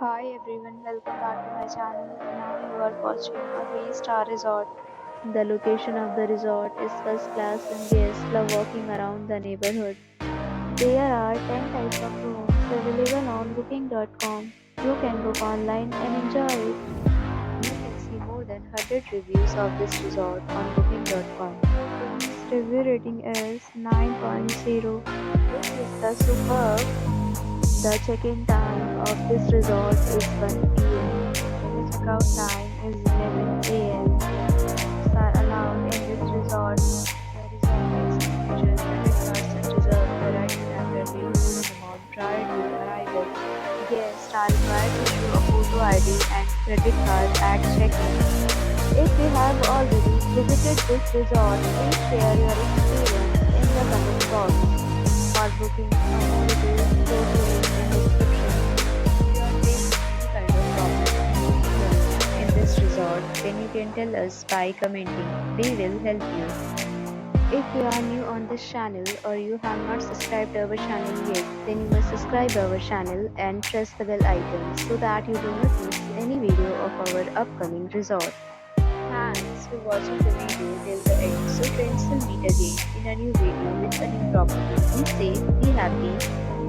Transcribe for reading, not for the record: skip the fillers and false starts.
Hi everyone, welcome back to my channel. Now you are watching a 3-star resort. The location of the resort is first class and guests love walking around the neighborhood. There are 10 types of rooms available on booking.com. You can book online and enjoy it. You can see more than 100 reviews of this resort on booking.com. Its review rating is 9.0, which is the superb. The check-in time of this resort is 1 p.m. The checkout time is 11 a.m. Pets are allowed in this resort. The resort takes major credit cards and reserves the right to temporarily hold an amount prior to arrival. Guests are required to show a photo ID and credit card at check-in. If you have already visited this resort, please share your experience in the comment box. For booking or more details, go to link in description. If you are facing any kind of problem in this resort, then you can tell us by commenting. We will help you. If you are new on this channel or you have not subscribed our channel yet, then you must subscribe our channel and press the bell icon so that you do not miss any video of our upcoming resort. Thanks for watching the video till the end. So friends, will meet again in a new video with a new property. Be safe, be happy.